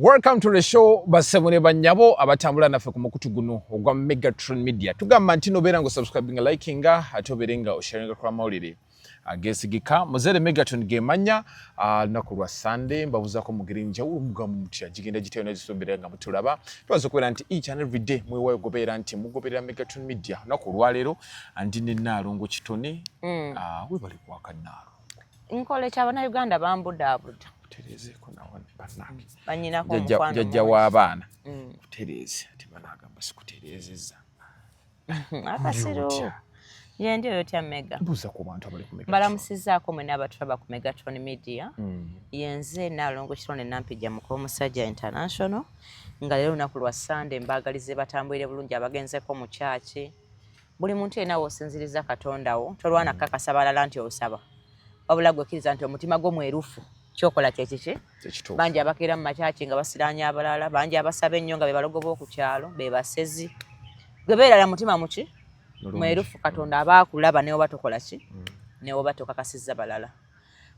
Welcome to the show basemune banyabo abatambula nafe ku mukutu guno ogwa Megatron Media. Tugamba nti nobeera ngo subscribing likinga atoberenga sharinga kwa mawulire. Agesigika muzere Megatron gemanya nakulwa Sunday mbavuzako mugirinja umugamu mutya jigenda giteyo nazisoberanga mutulaba. Twazo kwera nti each and every day mwewayo gobeera nti mugoberera Megatron Media nakulwa lero andine nalongo kitone we bali kwa kanalo. Nkole cyabana Uganda bambudabuda. Tereze ko nawe banaki. Banyina ko mukwano. Jajja w'abana. Tereze ati banagamba sikuterezeza. Akasiro. Yende yotya Mega. Buza ku bantu abali ku Mega. Balamusizako mwe n'abatulaba ku Megatron Media. Yenze nalongo kitone nampija muko musajja international. Nga lero nakulwa Sunday mbagalize batambwire bulungi abagenzeko mu church. Buli muntu ena wosinziriza Katonda wo. Tolwana kakasabalala nti osaba. Wabula gwekiriza nti omutima gwo mwerufu. Chokola chechiche banje abakira mu machachi nga basiranya abalala banje abasaba ennyo nga be balogobo ku kyalo be basezi gwebera la mutima muki mwerufu Katonda abakulaba ne obatokola ki ne obatoka kasiza balala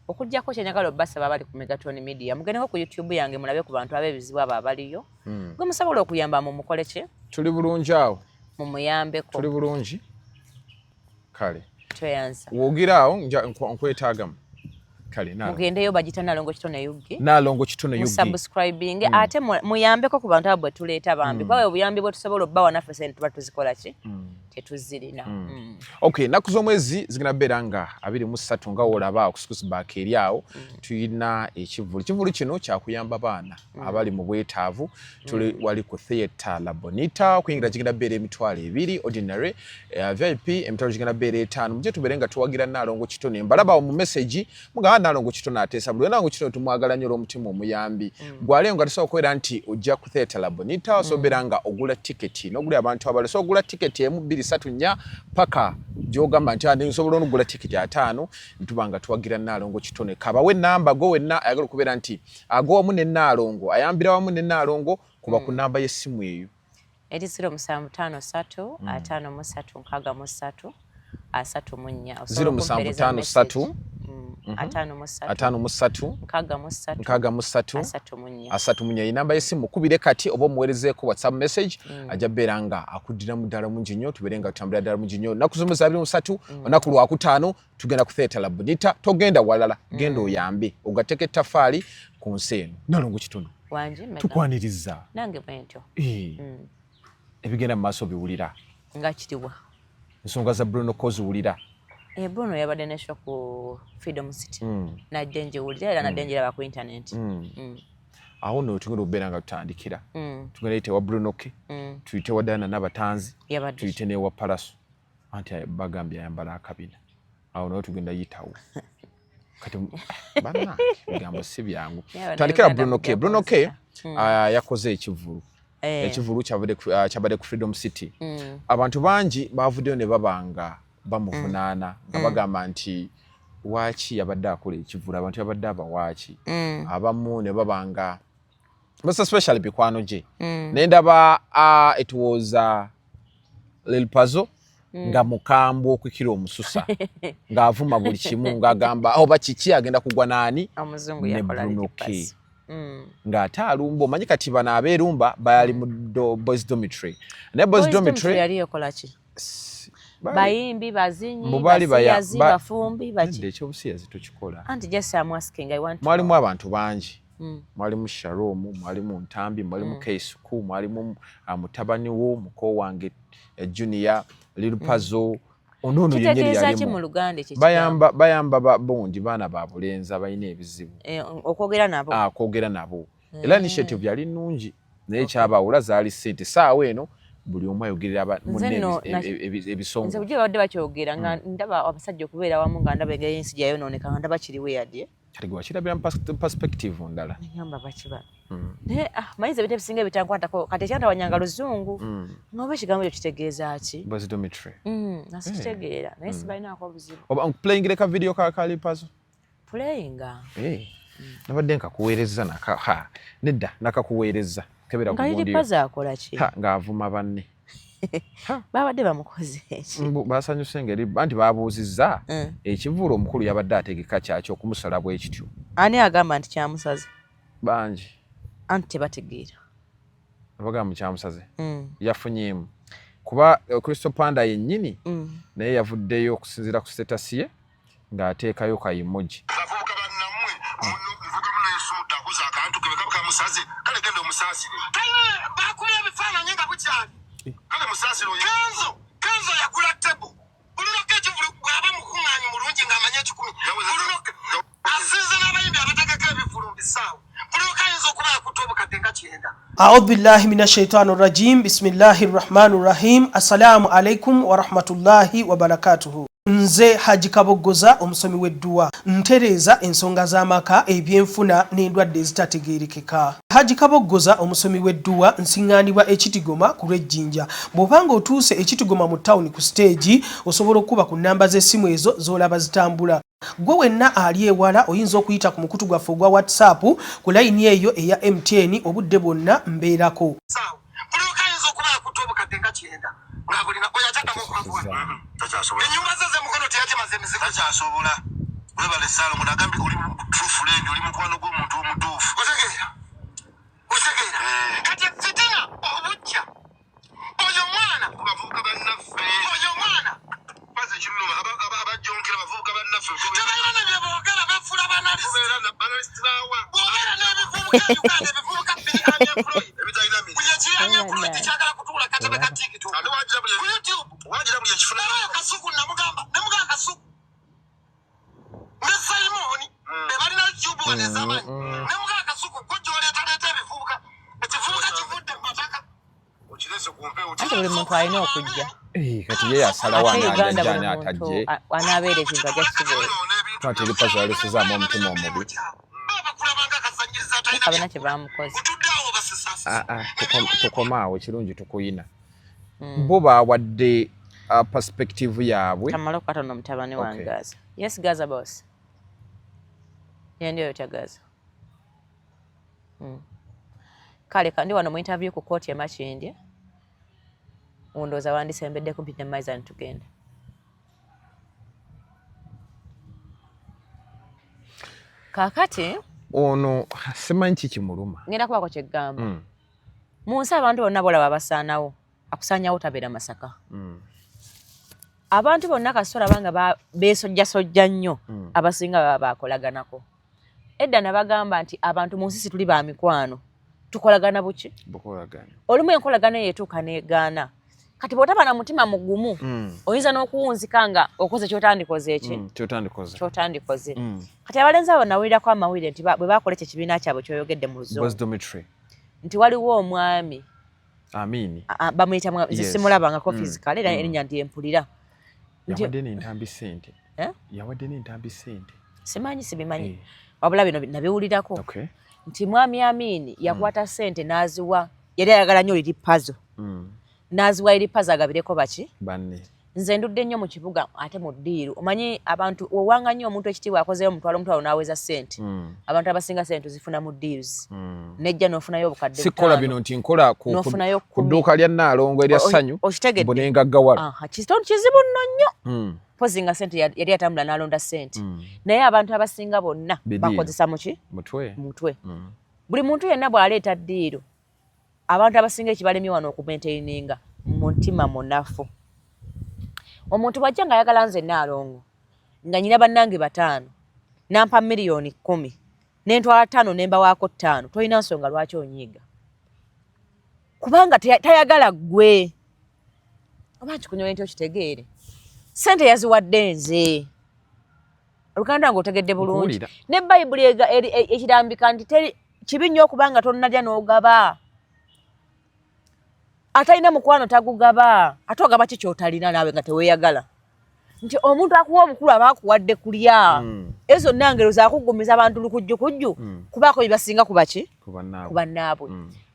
okujja ko kyenyagalo basaba bali ku Megatron Media mugeneko ku YouTube yange mulabe ku bantu abebizibu abaliyo gwe musabola okuyamba mu mukole ki tuli bulungi awo mu muyambeko tuli bulungi kale toyansa wogirawo nkwetagamu mugendeyo bagita nalongo kitone yugi nalongo kitone yugi subscribing ate muyambeko ku bantu abwe tuleeta bambi kwa obuyambi bwe tusobola obbawa naffe sente tuba tuzikola ki tetuzirina okay nakuzo mwezi zigina beranga 23 nga olaba okusukusi back eri awo tuyina ekivulu kino kya kuyamba bana abali mu bwetaavu tuli wali ku theater La Bonita kuyingira jigina bere emitwalo 2 ordinary VIP emitwalo jigina bere 5 muje tuberenga tuwagira nalongo kitone mbalaba mu message muga nalongo kitone atesa buli nango kitone tumwagala nnyo omutima omuyambi gwale nga tusobola kwera nti ojja ku theater La Bonita so beranga ogula ticket n'ogula abantu abale so ogula ticket emu 2 nya paka jogamba nti andi nsobola onugula ticket ya 5 ntubanga tuwagira nalongo kitone kaba we namba go wenna ayagala kubera nti ago omu ne nalongo ayambira wamu ne nalongo kuba ku namba y'essimu eyo eri 0753 533 3 0753 asatu munya inamba y'essimu kubire kati obo muwerezeeko WhatsApp message ajja beranga akudira mudala mungi nnyo tuberenga tutambula dala mungi nnyo nakuzumuza 23 onaku lwa kutaano tugenda ku theater La Bonita togenda walala genda oyambe ogateke tafali ku nseeno nalongo kitono wanje Mega tukwaniriza nange bwentyo ebigenda mu maaso biwulira nga kitibwa ensonga za Bruno koziwulira Bruno yabadde nesho ku Freedom City na denje wulira era na denje laba ku internet aho no tugenda oberanga tutandikira tugenda ite wa Bruno ke tuite wa Dana n'abatanzi tuite ne wa Palaso anti bagambye ayambala akabina aho no tugenda yitawo kati bana bigambo si byangu tandikira Bruno ke yakoze ekivulu ekivulu kyabade ku Freedom City abantu bangi bavuddeyo ne babanga bamuvunana nga bagamba nti waaki yabadde akola ekivulu abantu yabadde abawaaki abamu ne babanga most especially bikwano gye nendaba it was Lil Pazzo nga mukambwe okwikira omususa ng'avuma buli kimu ng'agamba oba kiki agenda kugwa naani omuzungu yakola Lil Pazzo ng'ate alumba omanyi kati bano abeerumba bali mu boys dormitory ne boys dormitory yali yakola ki bayimbi bazinyi basiyazi bafumbi baki ekyobusiyazi tukikola anti just I'm asking I want mwalimu abantu bangi mwalimu Shalom mwalimu Ntambi mwalimu Keisuku mwalimu mutabani wo muko wange Junior Lil Pazzo onono yenyeri yali mu Luganda kiki bayamba bondi bana babulenza bayina ebizibu okwogera nabo era initiative yali nnungi naye kyabawula zaali sente saawa eno buli omu ayogerera ebisongo nze bujje badde bakyogera nga ndaba abasajja okubeera wamu nga ndaba engeri ensi gyayonooneka nga ndaba kiri weeyadye kati gwe wakirabira mu perspective ndala nyamba bakiba naye mayinza ebintu ebisinga ebitankwatako kati ekyantawanyanga luzungu ng'oba ekigambo ekyo kitegeeza ki boys dormitory nasikitegeera naye sibalinaako obuzibu playingire ka video ka Lil Pazzo playinga nabadde nkakuweereza nedda nakakuweereza kebera kugundi Lil Pazzo akola ki ng'avuma banne babadde bamukoze eki basanyuse engeri anti babuuzizza ekivulu omukulu yabadde ategeka kyaki okumusala bw'ekityo ani agamba nti kyamusaze bangi anti bategeera abaga mu kyamusaze yafunyemu kuba Crystal Panda yennyini naye yavuddeyo okusinziira ku status ye ng'ateekayo ka emoji أعوذ بالله من الشيطان الرجيم بسم الله الرحمن الرحيم السلام عليكم ورحمة الله وبركاته Nze Haji Kabogoza omusomi w'edduwa ntereza ensonga z'amaka ebyenfuna n'endwadde ezitategeerekeka. Haji Kabogoza omusomi w'edduwa nsiŋŋaanibwa Ekitigoma ku Lwejjinja. Bw'obanga otuuse Ekitigoma mu ttawuni ku siteegi osobola okuba ku nnamba z'essimu ezo z'olaba zitambula. Gwe wenna ali ewala oyinza okuyita ku mukutu gwaffe ogwa WhatsApp ku layini eyo eya MTN obudde bwonna mbeerako. kati ye yasalawo anaajjana atajje anaabeera ekintu ajja kikibeera twate lipazo yalusizaamu omutima omubi abana kye baamukoze tukomaawo kirungi tukuyina bo baawadde perspective yaabwe kamala okukatono mutabani wa Gaza. Yes Gaza boss yendiyo ta Gaza kale kandi wano mu interview ku kooti ya Makindye Ndowooza wandisembedde kumpi ne Maiza tugenda. Kaakati ono simanyi kiki kimuluma. Ngenda kubako kye ggamba. Mu nsi abantu bonna bolaba basaanawo akusaanyawo tabeera Masaka. Abantu bonna kasoola banga beesojjasojja nnyo abasinga baba baakolaganako. Edda nabagamba nti abantu mu nsi tuli ba mikwano. Tukolagana buki? Bukolagana. Olumu enkolagana yeetuuka n'egaana. Kati bw'otaba na mutima mugumu oyinza n'okuwunzika nga okoze ky'otandikoze eki ky'otandikoze kati abalenzi abo nawulirako amawulire nti bwe baakola ekyo ekibiina kyabwe kyoyogedde mu Luzungu nti waliwo omwami bamuyita simulabangako physical era erinnya ndi empulira yawadde n'entambi ssente simanyi sibimanyi wabula bino nabiwulirako nti mwami Amini yakwata ssente n'aziwa yali ayagala nnyo liri puzzle naziwa eri paza agabireko baki banne nze ndudde nnyo mu kibuga ate mu ddiiru omanyi abantu owanga nnyo omuntu ekitiibwa akozeyo omutwalo n'aweza ssente abantu abasinga ssente zifuna mu ddiiruzi nejja n'ofunayo obukadde sikola bino nti nkola ku dduuka lya Naalongo erya Ssanyu bonegaggawala kizibu nno nnyo pozi nga ssente yali atambula n'alonda ssente naye abantu abasinga bonna bakozesa muki mutwe buli muntu yenna bw'aleeta ddiiru abantu abasinga ekibalemye wano okumaintaininga mu ntima munafu omuntu bw'ajja nga ayagala nze Naalongo nga nyina bannange 5 nampa miliyoni 10 n'entwala 5 nemba waako 5 tolina nsonga lwaki onyiiga kubanga tayagala ggwe oba kikunyola nti okitegeere ssente yaziwadde nze Oluganda ng'otegedde bulungi ne Bayibuli ekirambika nti kibi nnyo okubanga tonnalya n'ogaba atalina mukwano tagugaba ate ogaba ki ky'otalina naawe nga teweeyagala nti omuntu akuwa obukulu aba akuwadde kulya ezo nangero zaakugumiza abantu lukujjukujju kubaako bye basinga kuba ki ku bannaabwe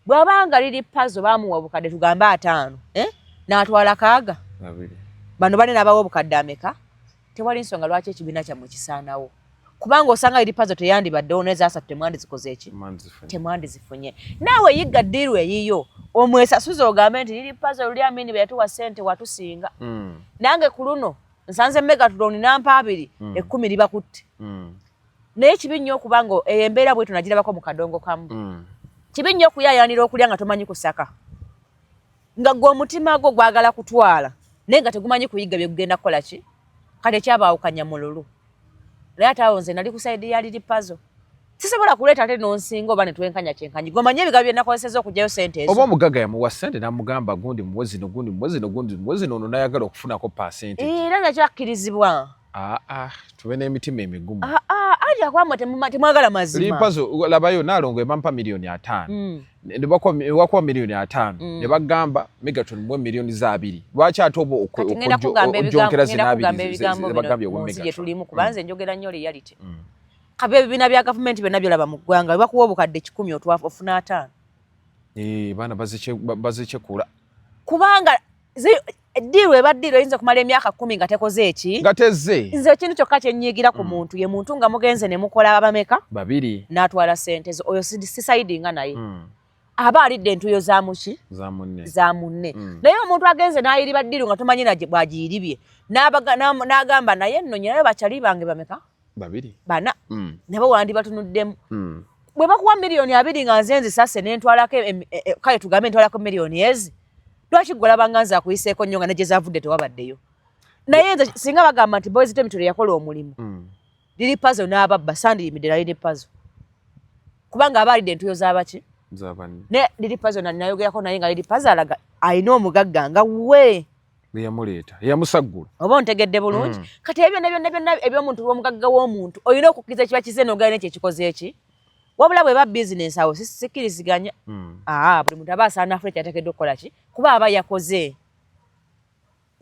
bw'abanga liri pazo baamuwa obukadde tugambe 5 n'atwala 6 bano bane n'abawa obukadde ameka tewali nsonga lwaki ekibiina kyammwe kisaanawo kubanga osanga liri pazo teyandibaddewo naye zaasatu temwandizikoze eki temwandizifunye naawe yigga ddiiru eyiyo omwesasuze ogambe nti liri pazo luli Amini be yatuwa ssente watusinga nange ku luno nsanze megatuloni nampa 2 10 libakutte naye kibi nnyo okubanga embeera bwetu nagirabako mu kadongo kamu kibi nnyo okuyayanira okulya nga tomanyi kusaka nga gwe omutima gwo gwagala kutwala naye nga tegumanyi kuyiga bye gugenda kukola ki kale kyabaawukanya mululu naye ate awo nze nali ku sayidi ya Lili Puzzle sisobola kuleeta ate nonsinga oba ne twenkanya kyenkanyi gwe omanyi ebigambo bye nakozesezza okuggyayo ssente ezo oba omugaga yamuwa ssente n'amugamba gundi muwezi ono n'ayagala okufunako paasente era nakyo akkirizibwa tube n'emitima emigumu anti akwamwe temwagala mazima Lili Puzzle labayo Nalongo emampa miliyoni 5 newakuwa miliyoni 5 ne bagamba Megatron muwe miliyoni 2 lwaki ate oba ojonkera zinabiri bagambye owa Megatron tulimu kubanze njogera nnyo reality kabe ebibiina bya gavumenti byonna byolaba mu ggwanga bakuwa obukadde 10 ofuna 5 baana bazikyekula kubanga eddiiru eba ddiiru eyinza kumala emyaka 10 nga tekoze eki nga tezze nze ekintu kyokka kyenyigira ku muntu ye muntu nga mugenze ne mukola abameka 2 n'atwala ssente zo oyo sisayidinga naye aba alidde entuyo za muki za munne naye omuntu agenze n'ayiriba ddiiru nga tomanyi bwagiyiribye n'agamba naye nno nyinayo bakyali bange bameka 2 bana nabo wandi batunuddemu bwe bakuwa miliyoni 2 nga nze nzisase n'entwalako kale tugambe ntwalako miliyoni ezi lwaki gwe olaba nga nze akuyiseeko nnyo nga ne gye zaavudde tewabaddeyo naye nze singa bagamba nti Boys Dormitory yakola omulimu Lili Puzzle n'ababba sandiyimidde na Lili Puzzle kubanga aba alidde entuyo z'abaki ne Lili Puzzle nayogerako naye nga Lili Puzzle alaga alina omugagga nga we yamuleeta yamusaggula oba ontegedde bulungi kati ebyo byonna eby'omuntu w'omugagga w'omuntu olina okukkiriza kiba kize n'ogala nekyo ekikoze eki wabula bwe ba bizinesi awo sikkiriziganya buli muntu aba asaana afule kyateekeddwa okukola ki kuba aba yakoze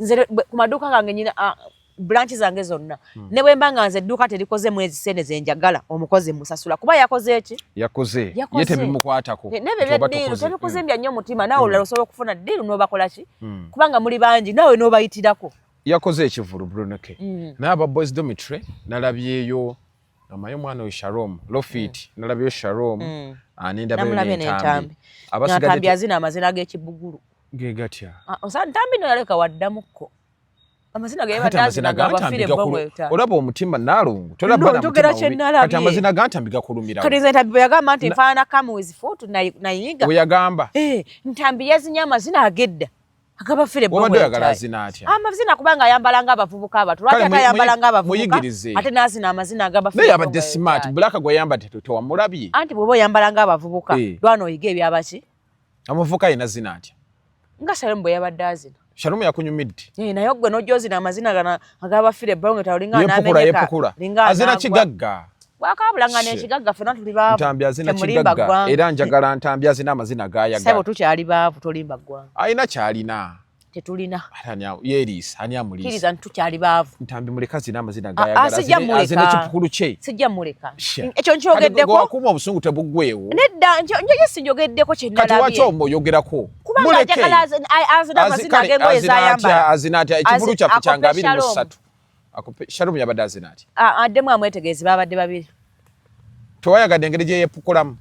nze ku maduuka gange nyina branchi zange zonna ne bwe mba nga nze edduuka terikoze mwezi sente zenjagala omukozi musasula kuba yakoze eki yakoze ye tebimukwatako nebe byaddiiru tebikuze mbya nnyo omutima naawe olulala osobola okufuna ddiiru n'obakola ki kubanga muli bangi naawe n'obayitirako yakoze ekivulu Brunoke naye aba Boys Dormitory nalabyeyo amaye omwana oyo Shalom Lofit nalabyeyo Shalom nindabayo n'entambi ntambi azina amazina g'ekibugulu gegatya ntambi no yaleka waddamukko amazina g'ebadazina gabafire bomwe olaba omutima Nalongo tolaba na mutima kati amazina gantambi gakulumira kati nze ntambi yagamba nti nfaana come with foot nayiga oyagamba ntambi yazinya amazina agedda agabafire bomwe wabadde oyagala azina atya amazina kubanga ayambalanga abavubuka abatu lwaki atayambalanga abavubuka ate n'azina amazina agabafire naye abadde smart Black gwe yambadde tewamulabye anti bw'oba oyambalanga abavubuka lwana oyiga ebyabaki amuvubuka yina zina atya nga Shalom bwe yabadde azina Shalom yakunyumidde naye gwe n'ojozina amazina gana agabafire bomwe talinga n'amenyeka azina kigagga bwakabulanga n'ekigagga ffenna tuli baavu ntambi azina kigagga era njagala ntambi azina amazina gayagala sebo tukyali baavu tolimba ggwanga ayina kyalina tetulina yeris ani amulisa kiriza ntukyali baavu ntambi muleka azina amazina gayagala azina ekipukulu kye sijja muleka ekyo nkyogeddeko wakuma obusungu tebuggweewo nedda njoye sinjogeddeko kye nalabye kati waki ombo oyogerako kubanga njagala azina amazina ag'engoye zayambala azina atya ekivulu kyaffe kyange 23 Shalom yabadde azina atya addemu amwetegeezi babadde babiri tewayagadde engeri gye yepukulamu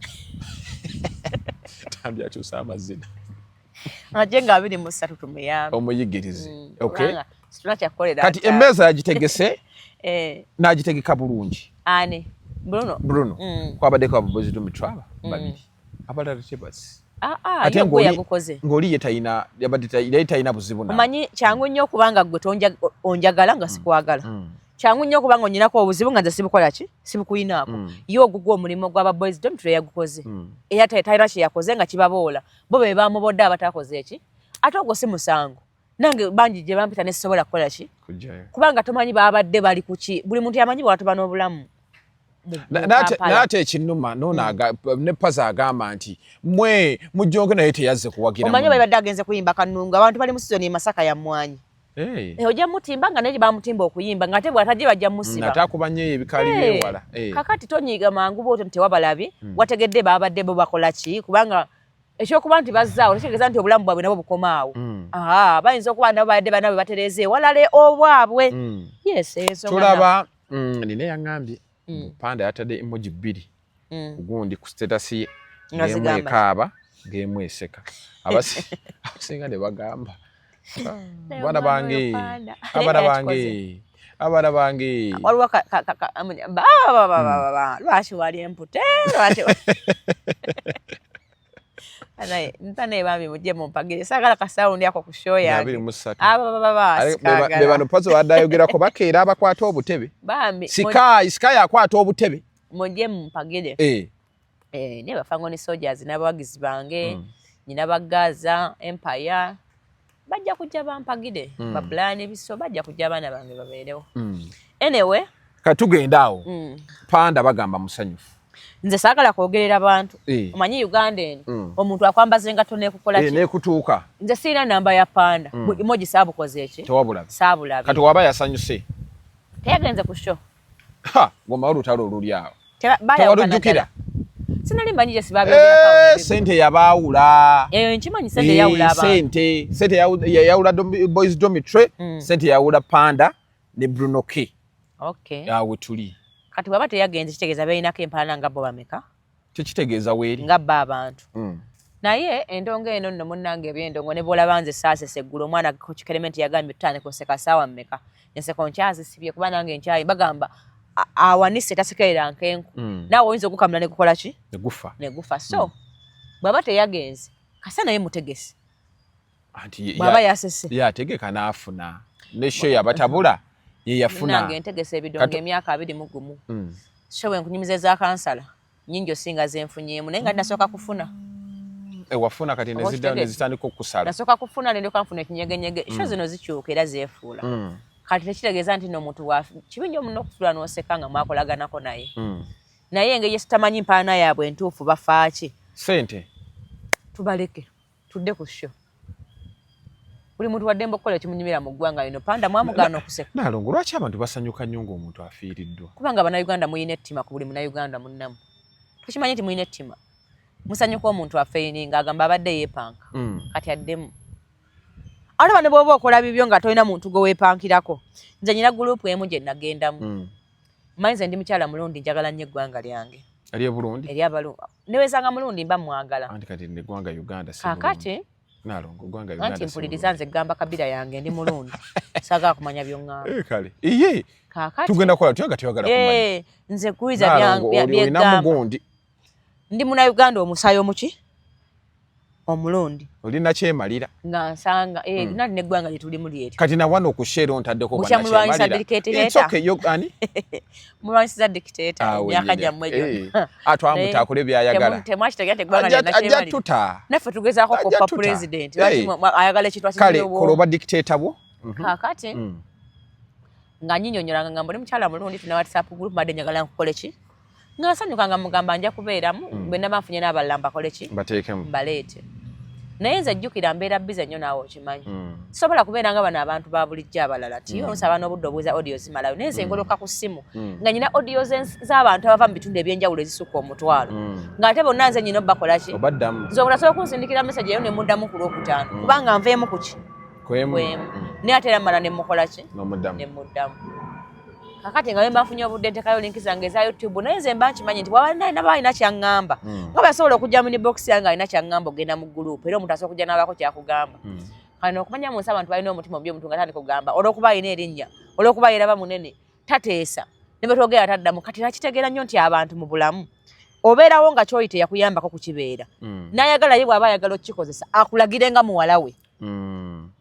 ntambi akyusa amazina ate nga 23 tumuyambe omuyigirize kati emmeeza yagitegese n'agitegeka bulungi ani Bruno kwabaddeko abo Boys Dormitory babiri abalala tebasi ate ng'oli ye talina buzibu omanyi kyangu nnyo okubanga gwe onjagala nga sikwagala kyangu nnyo okubanga onyinako obuzibu nga nze sibukola ki sibukuyinaako ye ogugwa omulimu gw'aba Boys Dormitory yagukoze era talina kye yakoze nga kibaboola bo be bamubodde abatakoze eki ate ogwo si musango nange bangi gye bampita ne sisobola kukola ki kubanga tomanyi babadde bali ku ki buli muntu yamanyi bw'atuba n'obulamu nate ekinuma ne Paza agamba nti mwe mujjonge naye teyazze kuwagira omanyi babadde agenze kuyimba Kanungu abantu bali mu sizoni Masaka ya Mwanyi ojja mutimba nga naye bamutimba okuyimba nga ate bw'atajje bajja musiba natakubanyeyo ebikaali byewala kakati tonyiiga mangu bw'otyo nti tewabalabi wategedde babadde bo bakola ki kubanga ekyokuba nti bazzaawo tekitegeeza nti obulamu bwabwe nabo bukomaawo bayinza okuba nabo babadde bana bwe batereeza ewalale obwabwe tulaba nina yaŋŋambye Panda yatadde emoji 2 gundi ku status ye ng'emu ekaaba ng'emu eseka abasinga ne bagamba abana bange waliwo lwaki wali empute ntane bambi mujje mumpagire sagala ka sound yako ku show yange 23 baba be bano pazo badayogerako bakeera abakwata obutebe bambi sika yakwata obutebe mujje mumpagire ne bafango ni soldiers n'abawagizi bange nyina bagaza empire bajja kujja bampagire ba plan biso bajja kujja bana bange babeerewo anyway katugenda awo panda bagamba musanyufu nze sagala kwogerera abantu omanyi Uganda eno omuntu akwambaza engato nekukola ki nekutuuka nze sirina namba ya panda emoji sabukoze eki tewabulabe sabulabe kati waba yasanyuse teyagenze ku show ngoma olutalo oluli awo tewalujjukira sinali manyije sibabe sente yabaawula nkimanyi sente yawula abantu sente yawula boys dormitory sente yawula panda ne Bruno K awo tuli kati baba teyagenze kitegeeza beyinako empalana nga bo bameka tekitegeeza weeri nga bba abantu naye endongo eno nno munnange ebyendongo ne bwolaba nze saasese eggulu omwana kikelementi yagambye tutane kuseka saawa mmeka nseko nkyazisibye kuba nange nkyayi bagamba awanise tasekerera nkenku naawe oyinza okukamula ne gukola ki negufa so bwaba teyagenze kasa naye mutegesi bwaba yasese yategeka n'afuna ne show yabatabula ye yafuna nange ntegese ebidongo emyaka 21 show enkunyumize za kansala nyingi singa zenfunyemu naye nga nasooka kufuna wafuna kati nezitandika okusala nasooka kufuna ne ndoka nfuna ekinyegenyege show zino zikyuka era zeefuula kati tekitegeeza nti n'omuntu wa kibinyo muno okufula n'oseka nga mwakolaganako naye naye engeri yesitamanyi mpaana yaabwe entuufu bafaaki sente tubaleke tudde ku show buli muntu waddemba okukola ekimunyumira mu ggwanga lino panda mwamugaana okuseka Nalongo lwaki abantu basanyuka nnyo ng'omuntu afiiriddwa kubanga bannayuganda muyina ettima ku buli munnayuganda munnamu tukimanyi nti muyina ettima musanyuka omuntu afeyininga agamba abadde yeepanka kati addemu ate bano bw'oba okola bibyo nga tolina muntu gwe weepankirako nze nyina gurupu emu gye nagendamu mmanyi nze ndi mukyala mulundi njagala nnyo eggwanga lyange eri eburundi eri abalundi newesanga mulundi mba mwagala anti kati neggwanga Uganda kakati Nalongo gwanga Uganda anti mpuliriza nze gamba kabira yange ndi mulundi saagala kumanya by'oŋŋamba kale iye kakati tugenda kola tuyanga tuyagala kumanya nze kuyiza byegamba ndi munnayuganda omusayo muki omulundi olina kyemalira nga nsanga nali neggwanga lyetulimu lyeti kati nawano okushero ntaddeko mulwanyisa dictator emyaka gyammwe gyo atwamuta akole byayagala temwakitegera teggwanga ajja tuta naffe tugezaako koppa president ayagala ekitwa kale koloba dictator bwo kakati nga nyinyonyolanga nga mbuli mukyala mulundi tuna WhatsApp group mbadde njagala nkukola ki nga nsanyukanga mugamba nja kubeeramu bwenna banfunye n'abalala mbakole ki bateekemu baleete naye nze jjukira mbeera bize nnyo naawe okimanyi sobola kubeera nga bano abantu ba bulijjo abalala ti onsaba n'obudde obuuza audio zimalayo naye nze ngoloka ku ssimu nga nyina audio z'abantu abava mu bitundu ebyenjawulo ezisukka omutwalo ng'ate bonna nze nyina obbakola ki nze okulasobola okunsindikira message eyo ne muddamu ku lwokutaano kubanga nveemu ku ki kwemu naye ate era mmala ne mukola ki ne muddamu kakati nga bemba nfunye obudde ntekayo linki zange eza YouTube naye nze mba nkimanyi nti naba alina kyaŋŋamba nga basobola okujja mu inbox yange alina kyaŋŋamba ogenda mu group era omuntu asobola okujja n'abaako kyakugamba kano okumanya munsi abantu balina omutima omubi omuntu nga tandika okugamba olw'okuba alina erinnya olw'okuba yeraba munene tateesa ne bwe twogera taddamu kati nakitegeera nnyo nti abantu mu bulamu obeerawo nga kyoyite yakuyambako ku kibeera n'ayagala ye bw'aba ayagala okukikozesa akulagire nga muwala we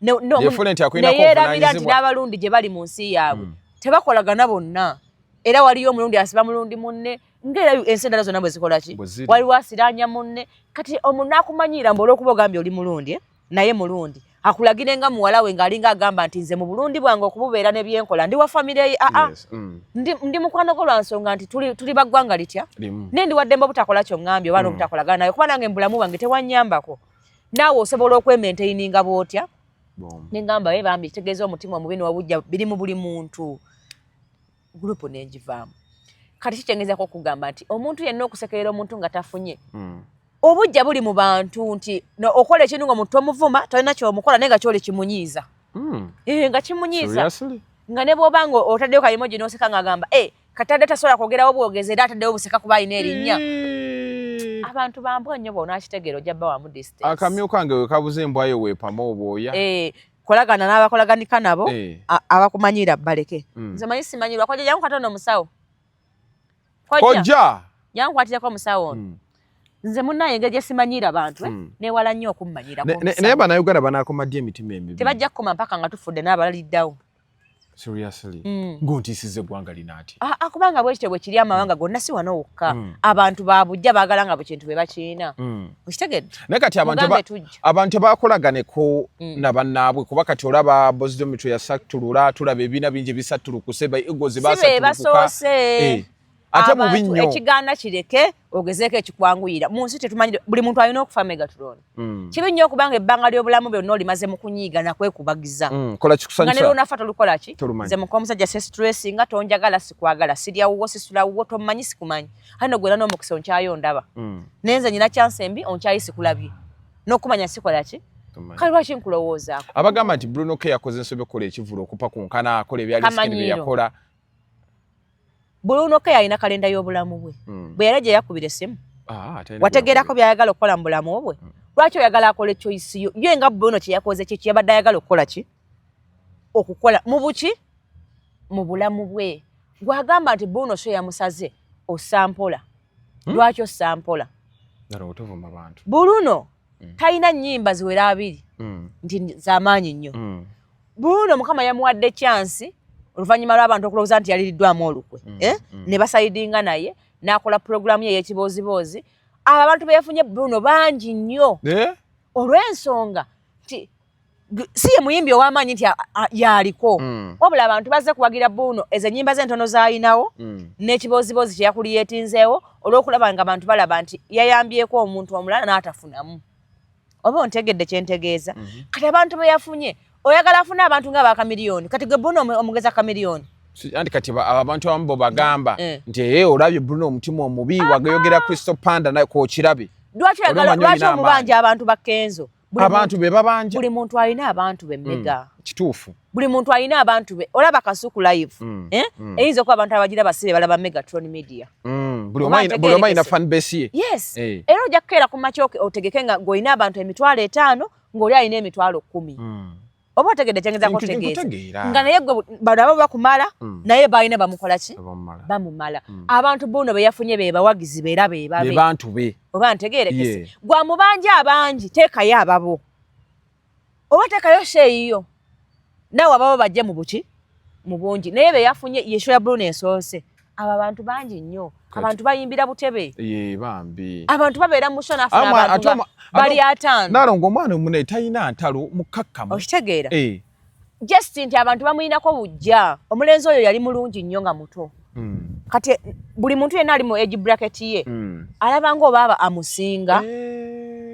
neyeerabira nti n'abalundi gye bali mu nsi yaabwe tebakolagana bonna era waliyo omulundi asiba mulundi munne ng'era ensi endala zonna bwe zikola ki waliwo asiraanya munne kati omuntu akumanyira mbu olw'okuba ogambye oli mulundi naye mulundi akulagire nga muwala we ng'alinga agamba nti nze mu bulundi bwange okububeera ne byenkola ndi wa famire ye ndi mukwano gwo lwa nsonga nti tuli baggwanga litya naye ndi waddembe obutakola kyoŋŋambye oba n'obutakolagana naye kuba nange mu bulamu bwange tewanyambako naawe osobola okwementaininga bw'otya ne ngamba ye bambi kitegeeza omutima omubi n'obujja biri mu buli muntu gurupu nenjivaamu kati kikyengezako okugamba nti omuntu yenna okusekerera omuntu nga tafunye obujja buli mu bantu nti okola ekintu nga omuntu tomuvuma tolina kyomukola naye nga kyoli kimunyiiza nga kimunyiiza nga ne bw'obanga otaddeyo kayimoji n'oseka ng'agamba katadde tasobola kwogerawo bwogezi era ataddeyo obuseka kuba alina erinnya abantu bambwa nnyo bonna akitegeera ojja bba wamu distance akamyu kange we kabuze embwayo weepama obwoya kolagana n'abakolaganika nabo abakumanyira baleke nze manyi simanyirwa kojja jangu katono omusawo kojja jangu kwatirako omusawo ono nze munnaye engeri gye simanyira abantu newala nnyo okummanyira naye bannayuganda banaakomadde emitima emibi tebajja kukoma mpaka nga tufudde n'abalaliddawo seriously ng'ontiisizza eggwanga lino ati kubanga bwekityo bwe kiri amawanga gonna si wano wokka abantu babujja baagala nga bwe kintu bwe bakiina okitegedde naye kati abantu tebakolaganeko na bannaabwe kuba kati olaba Bozito Mitwe yasattulula tulaba ebibiina bingi bisattulukuse baegozi basattulukuka ate mubi nnyo ekigaana kireke ogezeeko ekikwanguyira mu nsi tetumanyi buli muntu alina okufa Megatron kibi nnyo okubanga ebbanga ly'obulamu byonna olimaze mu kunyiiga nakwekubagiza kola kikusanyusa nga ne lwonafa tolukola ki nze muka omusajja se stress nga tonjagala sikwagala sirya wuwo sisula wuwo tomanyi sikumanyi hano gwera n'omukisa onkyayo ndaba nenze nyina chance embi onkyayi sikulabye n'okumanya sikola ki kale lwaki nkulowoozaako abagamba nti Bruno K yakoze ensobi okukola ekivulo okupa ku nkana akola ebyalisikiri bye yakola Bruno K alina kalenda y'obulamu bwe bwe yali gye yakubira essimu wategeerako by'ayagala okukola mu bulamu bwe lwaki oyagala akola choice yo ye nga Bruno kye yakoze kiki yabadde ayagala okukola ki okukola mu buki mu bulamu bwe gwagamba nti Bruno so yamusaze osampola lwaki osampola Bruno talina nnyimba ziwera abiri nti z'amaanyi nnyo Bruno Mukama yamuwadde chance oluvannyuma lw'abantu okulowooza nti yaliriddwamu olukwe ne basayidinga naye n'akola puroguramu ye ey'ekiboozibozi abo abantu be yafunye Bruno bangi nnyo olw'ensonga nti si ye muyimbi ow'amaanyi nti yaliko wabula abantu bazze kuwagira Bruno ezo ennyimba z'entono z'alinawo n'ekiboozibozi kye yakuliyeetinzeewo olw'okulaba nga abantu balaba nti yayambyeko omuntu omulala n'atafunamu oba ontegedde kyentegeeza kati abantu be yafunye oyagala afune abantu nga bakamiliyoni kati gwe Bruno omugeza kamiliyoni anti kati abantu abamu bo bagamba nti olabye Bruno omutima omubi wagayogera Crystal Panda naye kwokirabe lwaki omubanja abantu bakenzo abantu be babanja buli muntu alina abantu be mmega kituufu buli muntu alina abantu be olaba Kasuku live eyinza okuba abantu abagira basibe balaba Megatron Media buli omu alina fan base ye yes era ojja kukeera ku makya otegeke nga ng'olina abantu 5,000 ng'oli alina 10,000 oba otegedde kyengeza kutegeeza nga naye gwe bano abo bakumala naye balina bamukola ki bamumala abantu Bruno be yafunye be bawagizi beera be bantu be oba ntegeerekese gwa mubanja abangi teekayo ababo oba teekayo sheeyiyo naawe ababo bajje mu buki mu bungi naye be yafunye yesho ya Bruno esoose abo abantu bangi nnyo abantu bayimbira butebe bambi abantu babeera mu show nafuna abantu bali 5 nalongo omwana omune talina ntalo mukakkamu okitegeera just nti abantu bamuyinako bujja omulenzi oyo yali mulungi nnyo nga muto kati buli muntu yenna ali mu age bracket ye alabanga oba amusinga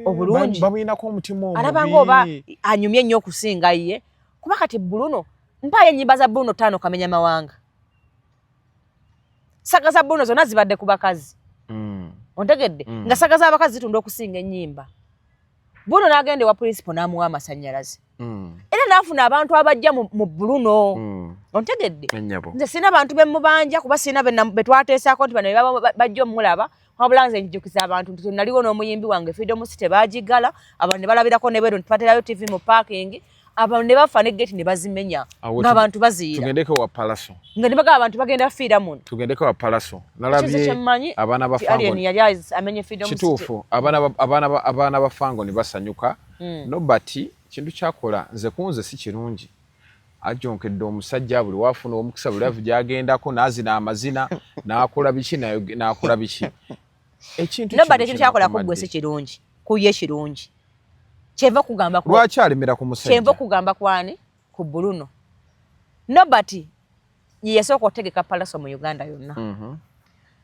obulungi bamuyinako omutima omubi alabanga oba anyumye nnyo okusinga ye kuba kati Bruno mpayo ennyimba za Bruno 5 kamenya mawanga saga za Bruno zonna zibadde ku bakazi ontegedde nga saga z'abakazi zitunda okusinga ennyimba Bruno n'agenda ewa principal n'amuwa amasannyalaze era n'afuna abantu abajja mu Bruno ontegedde nze sina abantu be mubanja kuba sina be twateesako nti bano bajja omulaba wabula nze njukiza abantu nti naliwo n'omuyimbi wange Freedom City baagigala abantu ne balabirako ne beero ntipaterayo TV mu parking abantu ne bafa ne gate ne bazimenya ng'abantu baziira tugendeko wa Palaso nga ne bagamba abantu bagenda fiira muno tugendeko wa Palaso nalabye abaana bafango yali amenye Freedom City kituufu abaana bafango ne basanyuka nobati kintu kyakola nze kunze si kirungi ajonkedde omusajja buli wafuna omukisa buli avu gyagendako n'azina amazina n'akola biki n'akola biki ekintu nobati ekintu kyakola kuggwe si kirungi kuye kirungi kyeva kugamba kwa lwaki alemera ku musajja kyeva kugamba kwani ku Bruno nobati yesooka otegeka Palaso mu Uganda yonna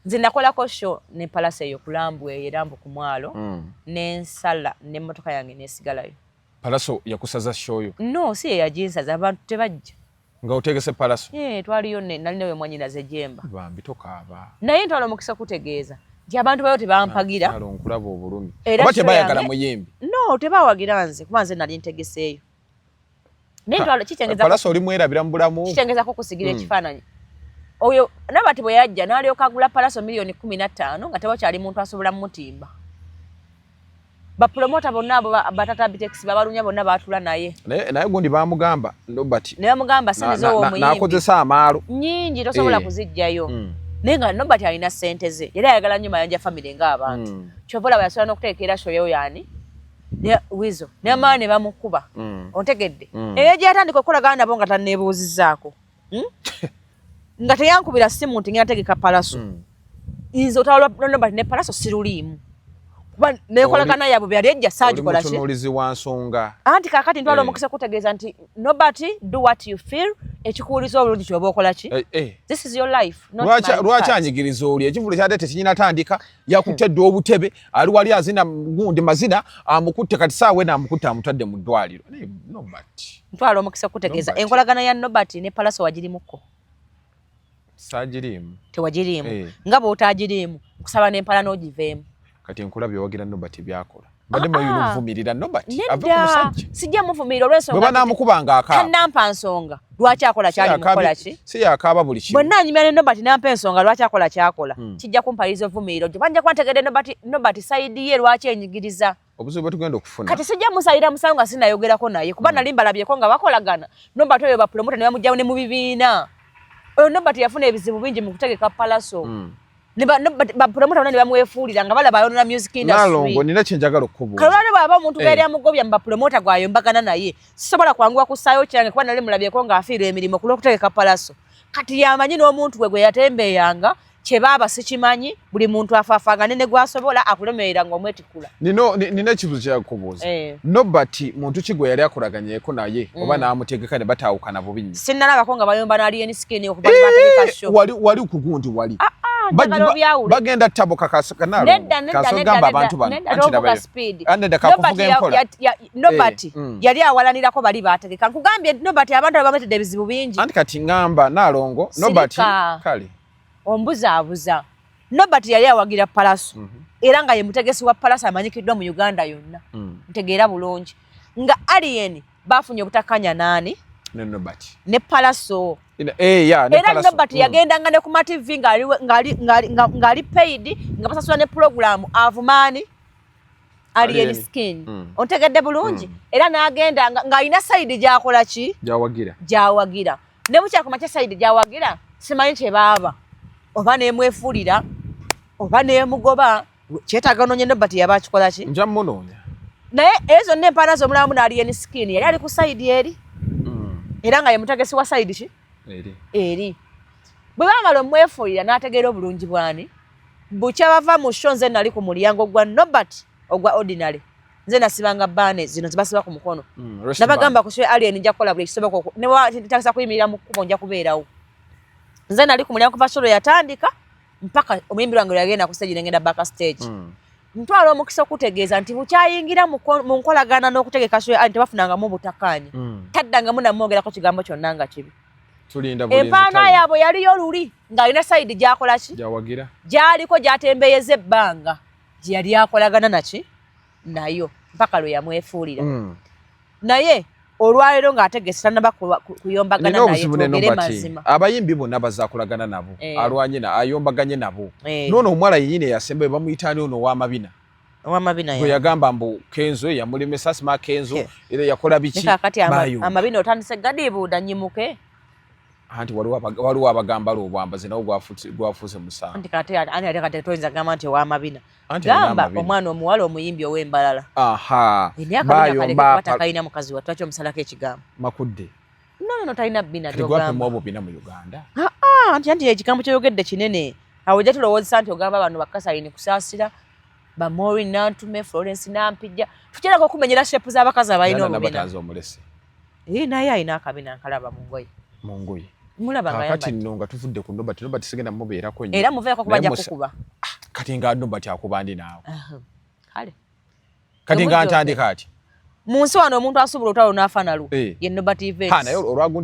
nze nakolako show ne Palaso eyo kulambwe erambu ku mwalo n'ensala n'emmotoka yange n'esigalayo Palaso yakusaza show yo no si yaginsaza abantu tebajja nga otegese Palaso twaliyo nali nawe mwanyinaze jemba bambi tokaaba naye ntwala omukisa kutegeeza nti abantu bayo tebampagira nkulaba obulumi oba tebayagala muyimbi no tebawagira nze kuba nze nali ntegeseeyo naye ntwala kikyengeza Palaso oli mwerabira mu bulamu kikyengezako kusigira ekifaananyi oyo nabati bwe yajja n'alyoka agula Palaso $15,000,000 nga tewakyali muntu asobola mutimba bapromota bonna abo batata bitex babalunya bonna batula naye gundi bamugamba nobati ne bamugamba sinizo wo muyimbi nakozesa amaalo nyingi tosobola kuzijjayo nenga Nobert alina sente ze yali ayagala nnyo mayanja family ng'abantu kyobola bayasobola n'okuteekera show yoyaani ne Wizo ne amaani ne bamukuba ontegedde eyo gyatandika okukolagana nabo nga tanneebuuzizzaako nga teyankubira simu nti ngenda tegeka palaso nze otawala Nobert ne palaso siruliimu kuba nekolagana yabo byali ejja saagikola ki mutunuulizi wa nsonga anti kaakati ntwala omukisa kutegeeza nti Nobert do what you feel ekikuwuliza obulungi kyoba okola ki this is your life lwaki anyigiriza oli ekivulo kyate tekinyina tandika yakutedde obutebe ali wali azina gundi mazina amukutte kati saawe n'amukutte amutadde mu ddwaliro Nobert ntwala omukisa kutegeeza enkolagana ya Nobert ne palaso wagirimuko saagiriimu tewagiriimu nga bw'otaagiriimu kusaba n'empala n'ogiveemu kati enkulabye wagira Nobert byakola mbadde mayuvumirira Nobert ave ku musajja sijja muvumirira olw'ensonga bwe banaamukubanga akaaba tanampa nsonga lwaki akola kyali mukola ki si yakaaba buli kimu bwe nanyumya ne Nobert nampa ensonga lwaki akola kyakola kijja kumpaliriza ovumiriro gyo banja kwantegedde Nobert sayidi ye lwaki enyigiriza obuzibu bwe tugenda okufuna kati sijja musayira musango nga sinayogerako naye kuba nali mbalabyeko nga bakolagana Nobert oyo bapromota ne bamugyawo ne mu bibiina oyo Nobert yafuna ebizibu bingi mu kutegeka palaso bapromota bonna ne bamwefuulira nga balaba ayonona music industry Nalongo nina kyenjagala okubuuza kalwale bw'aba omuntu gaali amugobya mu bapromota gwayombagana naye sisobola kwanguwa kussaayo kyange kuba nali mulabyeko ng'afiirwa emirimu ku lw'okutegeka palaso kati yamanyi n'omuntu gwe yatembeeyanga kye baaba sikimanyi buli muntu afaafagane ne gwasobola akulemerera ng'omwetikula nina ekibuzo kyakubuuza Nobert muntu ki gwe yali akolaganyeeko naye oba n'amutegeka ne bataawukana bubi nnyo sinnalabako nga bayomba n'alieni skin okuba bategeka sho wali ku gundi wali bagenda taboka kasogamba abantu Nobert yali awalanirako bali bategeka nkugambye Nobert abantu abametedde ebizibu bingi anti kati ngamba Nalongo Nobert kale ombuzaabuza Nobert yali awagira palaso era nga ye mutegesi wa palaso amanyikiddwa mu Uganda yonna ntegeera bulungi nga alien bafunye obutakanya nani ne palaso era Nobert yagendanga ne ku TV ng'ali paid nga basasula ne program avumaani alien skin ontegedde bulungi era n'agenda ng'alina sayidi gy'akola ki gy'awagira ne bukyakumakya sayidi gy'awagira simanyi kye baaba oba neemwefuulira oba neemugoba kyetaaga noonye Nobert yaba akikola ki nja munoonya naye ezo zonna empaana z'omulamu n'alien skin yali ali ku sayidi eri era nga ye mutegesi wa sayidi ki eri bwe baamala omwefuulira n'ategeera obulungi bwani bukya bava mu sho nze nali ku mulyango gwa Nobert ogwa ordinary nze nasibanga baane zino zibasiba ku mukono nabagamba ku show alien nja kukola buli kisoboka newatakisa kuyimirira mu kkubo nja kubeerawo nze nali ku mulyango kuva show yatandika mpaka omuyimbi wange yagenda ku stage nengenda back stage ntwala omukisa okutegeeza nti bukyayingira mu nkolagana n'okutegeka show alien tebafunangamu butakkaanya taddangamu namwogerako kigambo kyonna nga kibi empaana yaabwe yaliyo luli ng'alina sayidi gy'akola ki gy'aliko gy'atembeeyeza ebbanga gye yali akolagana naki nayo mpaka lwe yamwefuulira naye olwaleero ng'ategese tanaba kuyombagana naye twogere mazima abayimbi bonna bazaakolagana nabo alwanye ayombaganye nabo noono omuwala yennyini eyasembayo bamuyitaani ono ow'amabina gwe yagamba mbu Kenzo yamulemesa Asma Kenzo era yakola biki kakati amabina otandise gadiibuuda nnyimuke anti waliwo abagamba lwobwambazi nawo gwafuuse musango anti kati ani ate kati toyinza gamba nti ow'amabina gamba omwana omuwala omuyimbi ow'embalala emyaka takalina mukazi wa twaki omusalako ekigambo makudde nono talina bina gyogamba bina mu Uganda anti ekigambo kyoyogedde kinene awo ojja tulowoozesa nti ogamba abantu bakasayini kusaasira ba Maureen Nantume Florence Nampijja tukyerako okumenyera shepu z'abakazi abalina obubina naye alina akabina nkalaba mu ngoye mulaba nga kati nno nga tuvudde ku Nobert sigenda mubeerako nnyo era muveeko kubajja kukuba kati nga Nobert akuba ndi naawe kale kati nga ntandika ati mu nsi wano omuntu asuubula olutalo n'afa nalu ye Nobert Events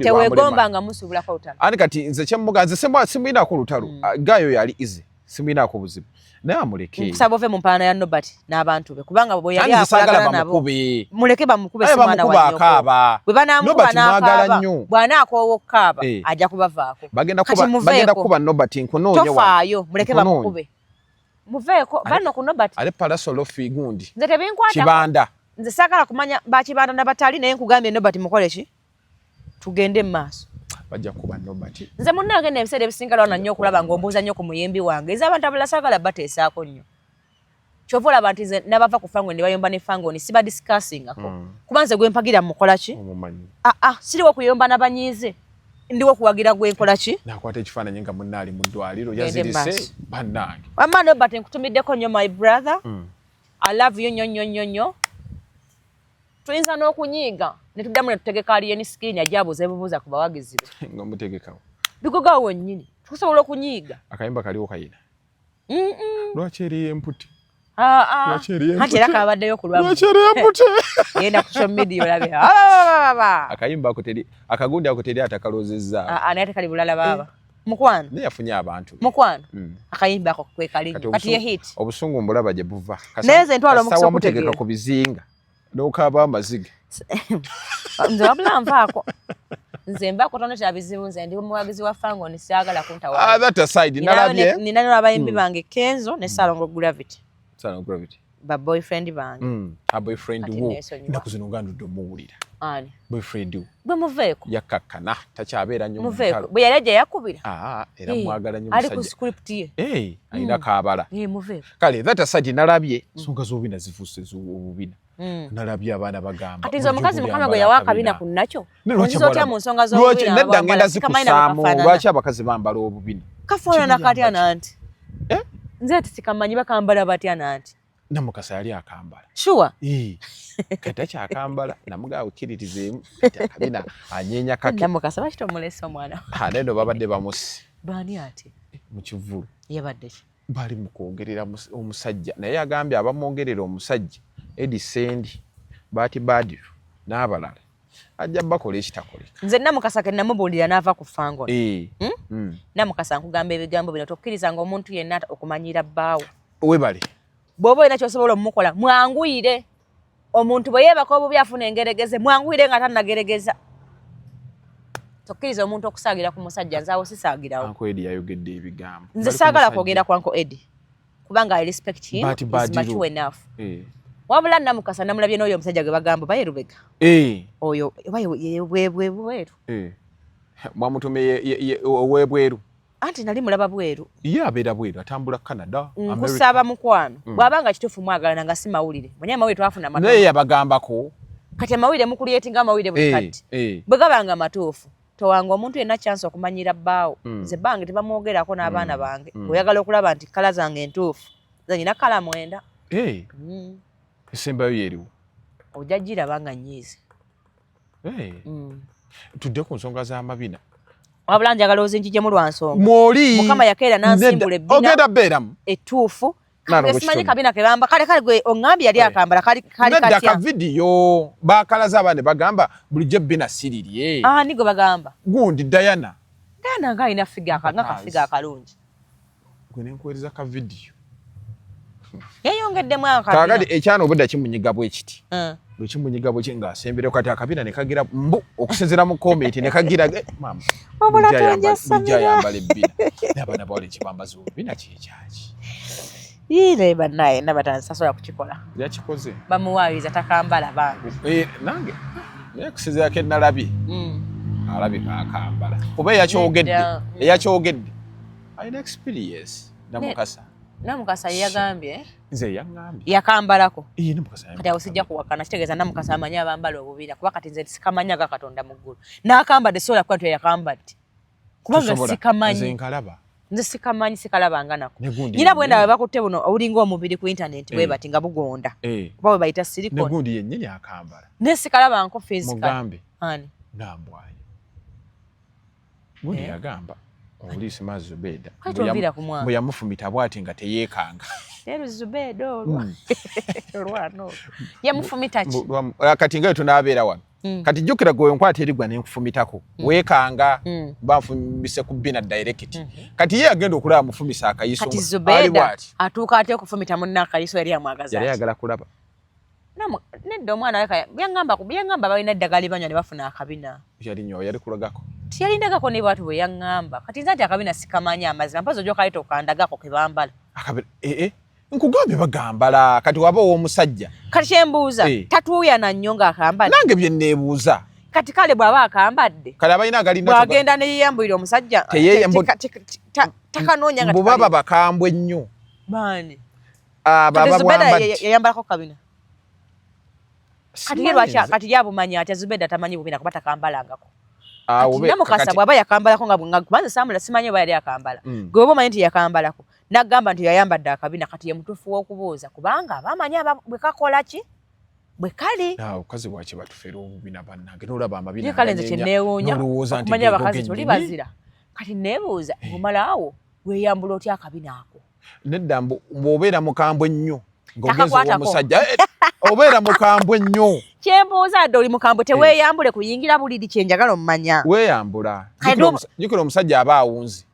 teweegomba nga musuubulako olutalo ani kati nze kyemuga nze simuyinaako olutalo gaayo yali ize simuyinaako buzibu naye amuleke nkusaba ove mu mpaana ya Nobert n'abantu be kubanga bwe yali akolagana nabo muleke bamukube si mwana wa nnyoko bwe banaamukuba n'akaaba bw'anaakoowa okukaaba ajja kubavaako bagenda kuba Nobert nkunoonya tofaayo muleke bamukube muveeko banno ku Nobert ale palasolo figundi nze tebinkwata kibanda nze saagala kumanya bakibanda nabatali naye nkugambye Nobert mukole ki tugende mu maaso bajja kuba nobati. Nze munnange n'ebiseera ebisinga lwana nnyo okulaba ng'ombuuza nnyo ku muyimbi wange eza abantu abalala saagala bateesaako nnyo kyova olaba nti nze n'abava ku Fangoni ne bayomba ne Fangoni siba discussingako kuba nze gwe mpagira mukola ki siriwo kuyomba n'abanyiize ndiwo kuwagira gwe nkola ki nakwata ekifaananyi nga munnaali mu ddwaliro yazirise bannange wamma nobati nkutumiddeko nnyo my brother I love you nnyo tuyinza n'okunyiiga ne tuddamu ne tutegeka aliyeni sikirini ajaabuuza ebibuuza ku bawagizi be nga mutegekawo bigogawo wennyini tukusobola okunyiiga akayimba kaliwo kayina lwaki eri emputi anti era kabaddeyo ku lwaki eri emputi genda ku social media olabe akayimba ako teri akagundi ako teri atakaloozezza naye tekali bulala baaba mukwano naye yafunye abantu mukwano akayimba ako kwekali kati ye hit obusungu mbulaba gye buva naye nze ntwala omukisa mutegeka ku bizinga n'okaaba amaziga nze wabula nvaako nze mbaako tono kya bizibu nze ndi muwagizi wa Fangoni siagala kuntawa that aside nalabye nina n'abayimbi bange Kenzo ne Salongo Gravity ba boyfriend bange a boyfriend wo ndaku zino ngandudde muwulira ani boyfriend wo bwe muveeko yakkakkana takyabeera nnyo muveeko bwe yalajja yakubira era mwagala nnyo musajja ali ku script ye alina kaabala muveeko kale that aside nalabye nsonga z'obubina zifuuse z'obubina nalabye abaana bagamba kati nze omukazi mukama gwe yawa akabina ku nakyo oyinza otya mu nsonga z'obubina nedda ngenda zikusaamu lwaki abakazi bambala obubina kafaanana katya nanti nze ati sikamanyi bakambala batya nanti namukasa yali akambala sure kati akyakambala namugaawe kiritizeemu kati akabina anyeenya kake namukasa bakita omulesa omwana neno babadde bamusi baani ati mu kivulu yabadde ki bali mu kwongerera omusajja naye agambye abamwongerera omusajja Edi Sendi Bati Badiru n'abalala ajja bakola ekitakoleka nze namukasa ke namubuulira n'ava ku Fangoni namukasa nkugamba ebigambo bino tokkirizanga omuntu yenna okumanyira bbaawo webale bw'oba olina kyosobola omumukola mwanguyire omuntu bwe yeebaka obubi afuna engeregeze mwanguyire nga tannageregeza tokkiriza omuntu okusaagira ku musajja nzaawo sisaagirawo Uncle Eddie yayogedde ebigambo nze saagala kwogera ku Uncle Eddie kubanga I respect him is mature enough wabula namukasa namulabye n'oyo omusajja gwe bagamba baye Lubega oyo bweru mwamutume ow'ebweru anti nali mulaba bweru ye abeera bweru atambula Canada nkusaaba mukwano bw'abanga kituufu mwagalana nga si mawulire mwenye amawulire twafuna matofu naye yabagambako kati amawulire mukulyetinga amawulire buli kati bwe gabanga matuufu towanga omuntu yenna chance okumanyira bbaawo nze bange tebamwogerako n'abaana bange oyagala okulaba nti kala zange entuufu nze nyina kala mwenda esembayo yeriwo ojja giraba nga nnyiizi tudde ku nsonga z'amabina wabula njagala ozinjijemu lwa nsonga mwoli mukama yakeera n'ansimbula ebbina ogenda beeramu ettuufu simanyi kabina ke bamba kale gwe oŋŋambye yali akambala kali katya ka vidiyo bakalaza abaana bagamba bulijjo ebbina sirirye ni gwe bagamba gundi Diana nga alina figa nga kafiga akalungi gwe nenkuweereza ka vidiyo yayongeddemu akabina kaagadi ekyana obudde kimunyiga bwe kiti lwekimunyiga bwe ng'asembere kati akabina ne kagira mbu okusinziira mu komenti ne kagira mama yambala ebbina n'abaana bawala ekibambaza obubina kyekyaki ile banaye nabatansasobola kukikola yakikoze bamuwaayiriza takambala bange nange naye kusinziirako ennalabye alabika akambala oba eyakyogedde alina experience namukasa yagambye nze yaŋŋambye yakambalako kati awo sijja kuwakana kitegeeza namukasa amanyi abambala obubira kuba kati nze sikamanyaga Katonda mu ggulu n'akambadde sobola kuba nti yakambadde kubanga sikamanyi nze sikamanyi sikalabanga nako nyina bwenda bwe bakutte buno obulinga omubiri ku internet bwe bati nga bugonda kuba bwe bayita silicone negundi yennyini akambala ne sikalaba nko physical mugambe ani nambwaye gundi yagamba Olisi Mazubeda bwe yamufumita bwati nga teyeekanga leero Zubeda olwano yamufumita ki kati ngayo tunaabeera wano kati jjukira gwe nkwata eri gwa nenkufumitako weekanga banfumise ku bina direct kati ye agenda okulaba mufumisa akayiso kati Zubeda atuuka ate okufumita munna akayiso yali amwagaza yali ayagala kulaba nedda omwana we yaŋŋamba balina eddagala banywa ne bafuna akabina yali nnyo yali kulagako tiyalindagako ne bwatu bwe yaŋŋamba kati nze nti akabina sikamanya amazima mpazi ojja okaleeta okandagako ke bambala nkugambye bagambala kati waba ow'omusajja kati kyembuuza tatuuyana nnyo ng'akambala nange bye neebuuza kati kale bwaba akambadde kale abalina agalina bwagenda ne yeyambulira omusajja takanoonya nga bubaba bakambwe nnyo baani baba bwambadde yayambalako kabina kati yabumanya ati Zubeda tamanyi bubina kuba takambalangako namukasa bwaba yakambalako nga kubanza samula simanyi oba yali akambala gwe oba omanyi nti yakambalako nagamba nti yayambadde akabina kati ye mutuufu w'okubuuza kubanga bamanyi bwe kakola ki bwe kali obukazi bwaki batufeera obubina bannange nolaba amabina kale nze kyenneewuunya okumanya abakazi toli bazira kati neebuuza omalaawo weeyambula otya akabina ako nedda bw'obeera mukambwe nnyo ng'ogenza omusajja obeera mukambwe nnyo kyembuuza dde oli mukambwe teweeyambule kuyingira buliri kyenjagala omumanya weeyambula jjukira omusajja aba awunzi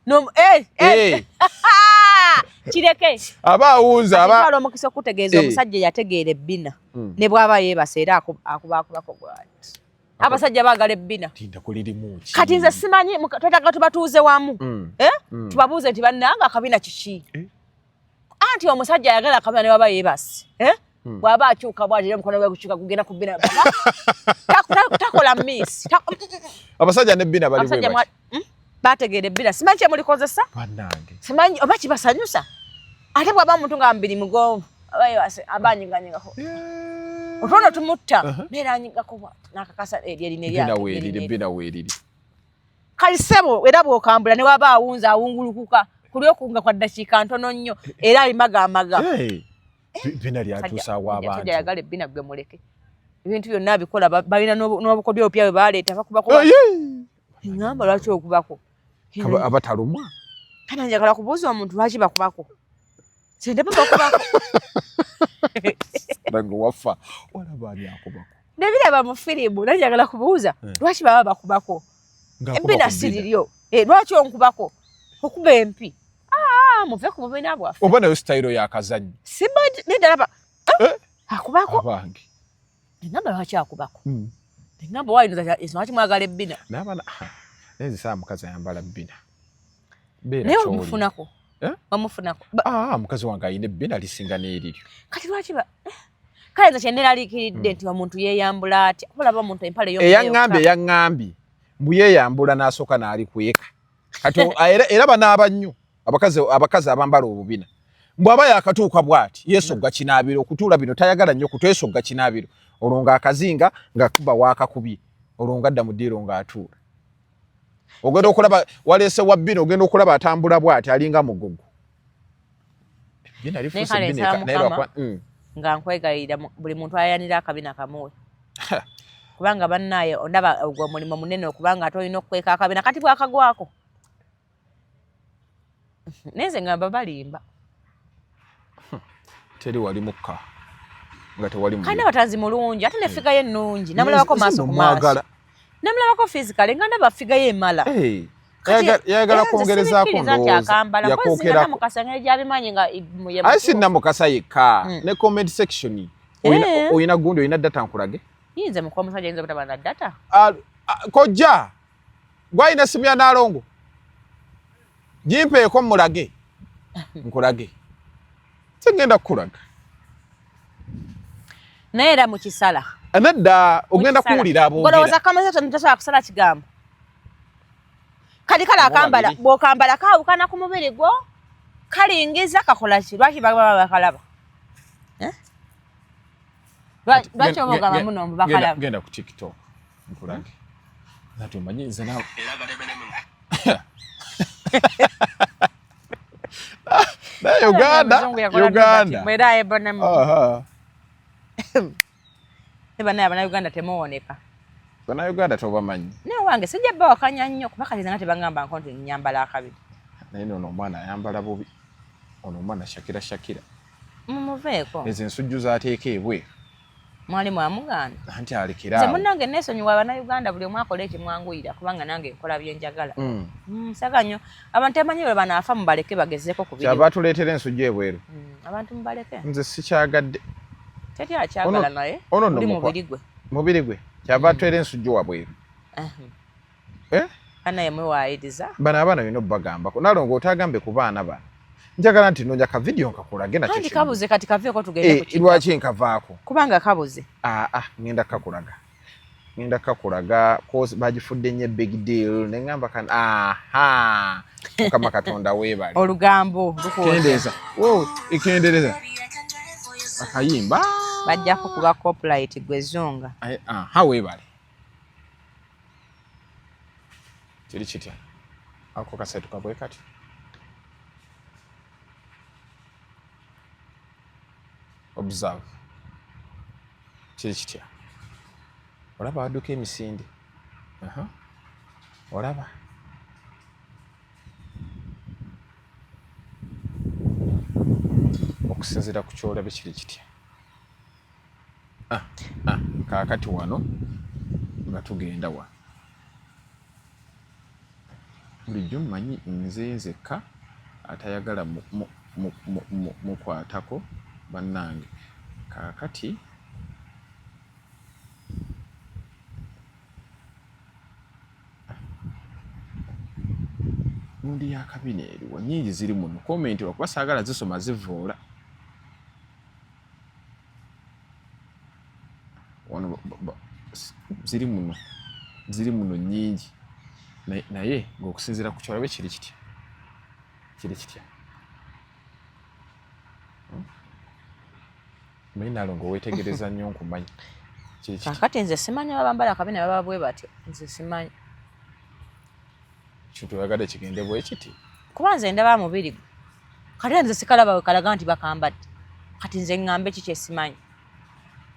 kireke aba awunzi twala omukisa okutegeeza omusajja yategeera ebbina ne bw'aba yeebasa era akubaakubako bwati abasajja baagala ebbina kati nze simanyi twetaaga tubatuuze wamu tubabuuze nti bannanga akabina kiki anti omusajja ayagala akabina ne bw'aba yeebase bw'aba akyuka bw'atira omukono gwe gukyuka gugenda ku bbina takola miss abasajja n'ebbina bali bwe bati bategeera ebbina simanyi kyemulikozesa simanyi oba kibasanyusa ate bw'aba omuntu nga mubiri mugonvu abanyiganyigako otono tumutta neera anyigako nakakasa ebbina weeriri kali ssebo era bw'okambula ne waba awunza awungulukuka kuli okunga kwa ddakiika ntono nnyo era alimagamaga ebbina lyatuusaawo abantu ayagala ebbina gwe muleke ebintu byonna bikola balina n'obukodyo obupya bwe baleeta bakubako ngamba lwaki okubako abatalumwa kana njagala kubuuza omuntu lwaki bakubako sente bakubako nange waffa olaba ani akubako nebiraba mu firimu nanjagala kubuuza lwaki baba bakubako ebbina siriryo lwaki onkubako okuba empi muve ku bubina bwaffe oba nayo sitayiro yakazannyo simanyi nedalaba akubako abange engamba lwaki akubako engamba wayinoza lwaki mwagala ebbina nezisa mukazi ayambala bbina naye omufunako wamufunako mukazi wange ayina ebbina lisinga n'eriryo kati lwaki kale nze kyenneraliikiridde nti omuntu yeeyambula atya olaba omuntu empale eyaŋŋambye mbu yeeyambula n'asooka n'alikweka kati era banaaba nnyo abakazi abambala obubina mbw'aba yakatuuka bw'ati yeesogga kinaabiro okutuula bino tayagala nnyo kutwesogga kinaabiro olwo ng'akazinga ng'akuba waakakubye olwo ng'adda mu ddiiro ng'atuula ogenda okulaba waleese wa bbina ogenda okulaba atambula bw'ati alinga mugogo nga nkwegayirira buli muntu ayanira akabina kamuwe kubanga bannaaye ondaba ogwo omulimu munene okubanga ate olina okukweka akabina kati bwakagwako nenze ngamba balimba teri wali mukka nga tewali mu kana batanzi mulungi ate ne figa ye nnungi namulabako maaso ku maaso namulabako physically nga ndaba figa ye emala yagala kwongerezaako yakookera mukasangere gyabimanyi nga ayi namukasa yekka ne comment section oyina gundi oyina data nkulage yinze muko omusajja yinza obutaba na data kojja gwayina simu ya Nalongo jimpeeko mulage nkulage sigenda kukulaga naye era mu kisala nedda ogenda kuwulira aboogera golowooza kamasa tosobola kusala kigambo kali kale akambala bw'okambala kaawukana ku mubiri gwo kalingiza kakola ki lwaki baba bakalaba lwaki obogamba muno bakalaba genda ku TikTok nkulage nati omanyi nze nawe Uganda mwera ebonemu Uganda temuwoneka Uganda tobamanyi naye wange sijja bawakanya nnyo kuba kati nga tebagamba nti nyambala akabiri naye ono omwana ayambala bubi ono omwana Shakira mumuveeko ezo ensujju zaateeka ebwe mwalimu amuganda anti alekera nze munnange neesonyiwa Abannayuganda buli omu akola ekimwanguyira kubanga nange nkola byenjagala saga nnyo abantu tebamanyi bwe banaafa mubaleke bagezeeko ku biri kyaba tuleetera ensujju ebweru abantu mubaleke nze sikyagadde teri akyagala naye oli mubiri gwe kyaba twera ensujju wabweru ana yemwewaayiriza bano abaana bino bagambako Nalongo otagambe ku baana bano njagala nti nonja ka video nkakulage nakyo kati kabuze kati kaveeko tugende ku lwaki nkavaako kubanga kabuze ngenda kakulaga ngenda kakulaga cause bagifudde nnyo big deal ne ngamba kan aha Mukama Katonda weebale olugambo kendeeza ikendereza akayimba bajjako kuba copyright gwezunga aha weebale kiri kitya ako kasetu kabwe kati observe kiri kitya olaba adduka emisinde olaba okusinziira ku kyolabe kiri kitya kaakati wano nga tugenda wa bulijjo mmanyi nze nzekka atayagala mukwatako bannange kaakati gundi ya kabina eriwo nnyingi ziri muno komenti lwakuba saagala zisoma zivoola wano ziri muno nnyingi naye ng'okusinziira ku kyolabe kiri kitya naye nalongo weetegereza nnyo nkumanyi kakati nze simanyi abambala akabina baba bwe batyo nze simanyi kintu oyagadde kigende bwe kiti kuba nze ndaba mubiri kati nze sikalaba wekalaga nti bakambadde kati nze ŋŋambe ki kyesimanyi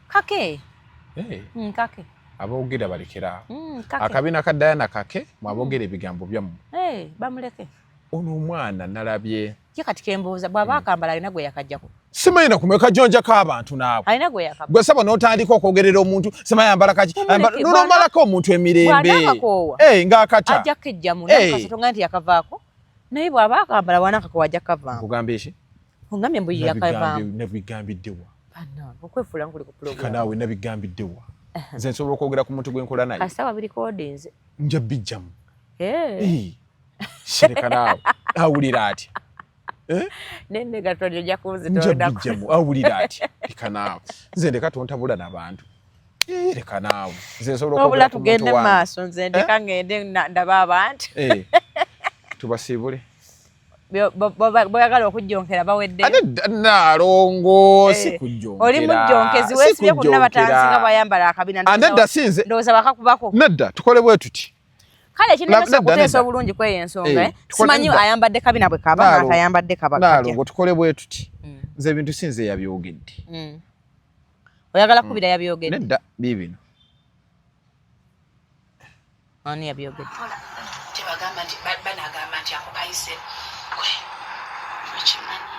kake kake aboogera balekera akabina ka Diana kake mwaboogera ebigambo byammwe bamuleke ono omwana nalabye ye kati kembuuza bw'aba akambala alina gwe yakajjako simanyi na kumeka jonjako abantu naabo alina gwe yakaba gwe saba n'otandika okwogerera omuntu simanyi ayambala kaki nomalako omuntu emirembe ng'akata ajjako ejjamu nakasotonga nti yakavaako naye bw'aba akambala wanakako wajja kavaamu kugambye ki ongambye mbu yakavaamu nabigambiddewa okwefuula nkuli ku program kanaawe nabigambiddewa nze nsobola okwogera ku muntu gwe nkola naye kasitawa birikodinze nja bijjamu shereka naawe awulira atya nenegatojo ojja kunzitondaku bijjamu awulira atya leka naawe nze ndeka tontabula n'abantu leka naawe nze nsobola okwogera ku muntu wange tugende maaso nze ndeka ngende ndaba abantu tubasiibule boyagala okujjonkera bawedde naalongo si kujjonkera oli mujjonkezi weesibye ku Nabatanzi nga bwayambala akabina nedda sinze ndowooza bakakubako nedda tukole bwe tuti kale kinemesa okuteesa obulungi kweyo ensonga simanyi ayambadde kabina bwe kaba nga tayambadde naalongo tukole bwe tuti nze ebintu sinze yabyogedde oyagala kubira yabyogedde nedda biibino ani yabyogedde tebagamba nti banagamba nti ako kayise gwe mukimanyi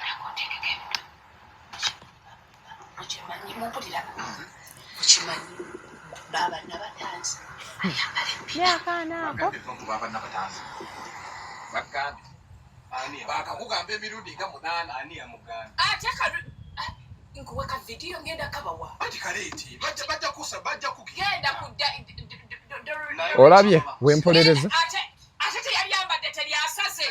nakotekeke mukimanyi mumpulira mukimanyi baba Nabatanzi yakanaako bakakugamba emirundi nga 8 ani yamugamba ate nkuweka vidiyo ngenda kabawa ati kaleeti bajja kusa bajja kugenda kudda olabye wempolereza ate teyayambadde teryasaze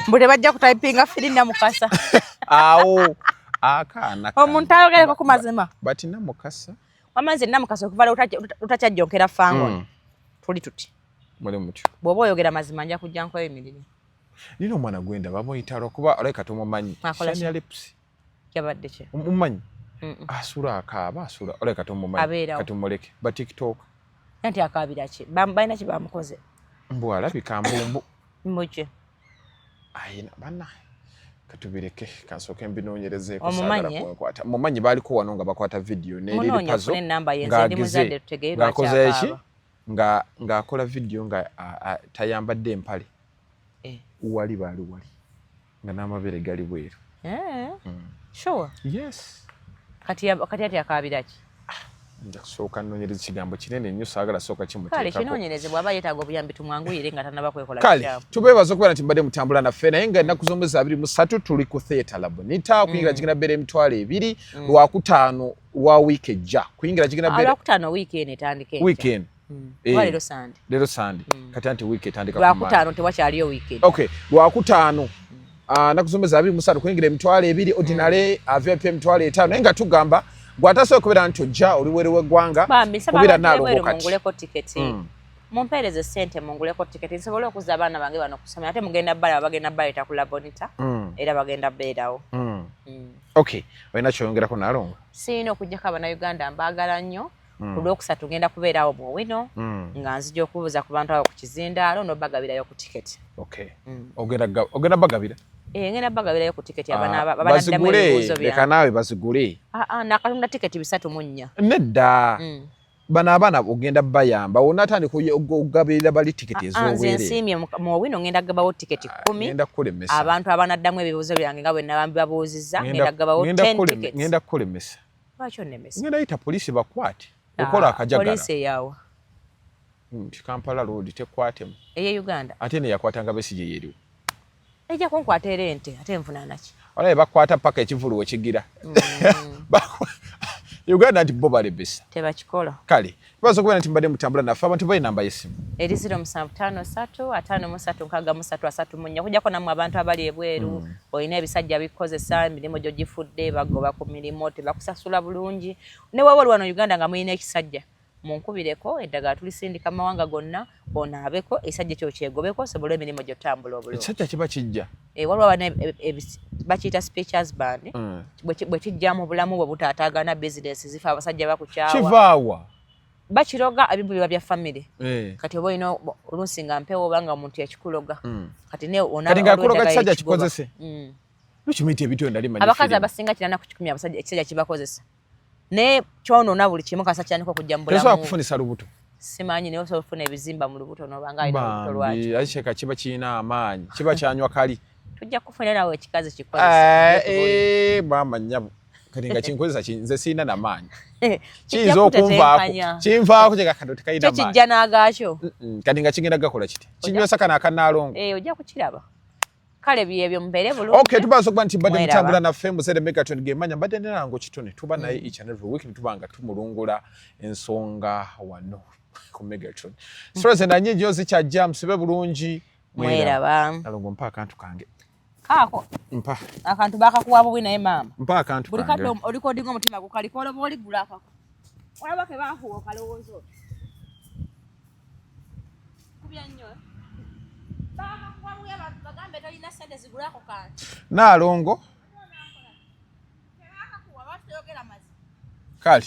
mbu tebajja kutayipinga firi Namukasa awo akaana omuntu ayogereko ku mazima bati Namukasa wamanze Namukasa okuva lutakyajjonkera fango tuli tuti muli mutyo bw'oba oyogera mazima nja kujja nkoyo emiriri nina omwana gwenda bamuyita lwakuba olabika tumumanyi Shania Lips yabadde ki mumanyi asula akaaba asula olabika tumumanyi katumuleke ba TikTok nti akaabira ki balina ki bamukoze mbu alabika mbumbu mbuki ayina bana katubireke kansooke mbinoonyerezeeko kwata mumanyi baaliko wano nga bakwata video n'eri pazo ng'akoze eki ng'akola video nga tayambadde empale wali baali wali nga n'amabere gali bweru sure yes kati ati akaabira ki nja kusooka nnoonyereza kigambo kinene nnyo saagala sooka kimuteekako kale kinoonyereze bw'aba yeetaaga obuyambi tumwanguyire nga tannaba kwekola kale tubeebaza okubeera nti mbadde mutambula naffe naye nga ennaku z'omwezi 23 tuli ku theatre lab nita kuyingira gigenda bbeera emitwalo 2 lwakutaano lwa wiiki ejja kuyingira gigenda bbeera lwakutaano wiiki eno etandika weekend Lero Sunday. Lero Sunday. Kati anti week etandika Lwakutaano tewakyaliyo weekend. Okay, Lwakutaano. Nakusomeza 23 kuyingira emitwalo 2 ordinary avp emitwalo 5 naye nga tugamba gwatasobola okubeera nti ojja oli werewe eggwanga kubeera Nalongo kati. Munguleko tiketi. Mumpeereze ssente munguleko tiketi nsobole okuza abaana bange bano kusomera ate mugenda bbala bagenda bbaleta ku Labonita era bagenda beerawo. Okay, olina kyoyongerako Nalongo? Sirina okuggyako Abannayuganda mbaagala nnyo. Ku Lwokusatu ngenda kubeerawo mu Owino nga nzija okubuuza ku bantu abo ku kizindaalo n'obbagabirayo ku tiketi. Okay. Ogenda bagabira? Ngenda bagabirayo ku tiketi abanaddamu ebibuuzo byange. Leka naawe bazigule. Nakatunda tiketi 304. Nedda. Bano abaana ogenda bayamba onatandika okugabirira bali tiketi ez'obwere. Nze nsiimye mu Owino ngenda gabawo tiketi 10. Ngenda kulemesa. Abantu abanaddamu ebibuuzo byange nga bwe nababuuzizza ngenda gabawo 10 tickets. Ngenda kulemesa. Lwaki onnemesa? Ngenda yita polisi bakwate. Okola akajagala. Polisi yawa. Kampala road tekwatemu. Eye Uganda. Ate ne yakwatanga Besigye yeriwo. Ejja kunkwata ente ate nfunana ki? Olabe bakwata paka ekivulu wekigira. Uganda nti bo balebesa. Tebakikola. Kale, tubaza okubeera nti mbadde mutambula naffe abantu balina namba y'essimu. Eri 0753533334 kujjako nammwe abantu abali ebweru olina ebisajja bikozesa emirimu gyo gifudde bagoba ku mirimu tebakusasula bulungi ne wewali wano Uganda nga mulina ekisajja munkubireko eddagala tulisindika mawanga gonna onaabeko ekisajja ekyo kyegobeko osobola emirimu gyo tambula obulungi. Ekisajja kiba kijja? Waliwo bakiyita speeches band bwe kijja mu bulamu bwe butaataagana business zifa abasajja bakukyawa. Kivaawa? Bakiroga ebibuliwa bya family. Kati oba olina oluusi nga mpewo obanga omuntu yakikuloga. Kati ne ona kati nga kuloga kisajja kikozese. Lukimuyita ebintu ndali manyi. Abakazi abasinga kirana ku 10 abasajja ekisajja kibakozesa. Ne kyonoona buli kimu kasa kyaniko kujja mu bulamu. Tesobola kufunisa lubuto. Simanyi ne osobola okufuna ebizimba mu lubuto n'obanga alina olubuto lwaki. Ayisheka kiba kirina amaanyi. Kiba kyanywa kali. Tujja kufuna nawe ekikazi kikozesa. Mama nnyabo. Kati nga kinkozesa nze sirina n'amaanyi. Kiyinza okunvaako. Kinvaako kye kakado tekayina amaanyi. Kijja n'agaakyo. Kati nga kigenda gakola kiti. Kinywesa kano aka Nalongo. Ojja kukiraba. Kale byebyo mbeere bulungi. Okay, tubaza okuba nti mbadde mutambula naffe Muzere Megaton gemanya mbadde ne Nalongo Kitone tuba naye each and every week tubanga tumulungula ensonga wano ku Megaton. Stress and anyingi yonse kyajja musibe bulungi mweraba. Nalongo mpa akantu kange. Kaako. Mpa. Akantu bakakuwa bubi naye mama. Mpa akantu kange. Buli kadde oliko omutima gukaliko oba oligula akako. Olaba ke baafuwa okalowoozo. Kubya nnyo. Nalongo kali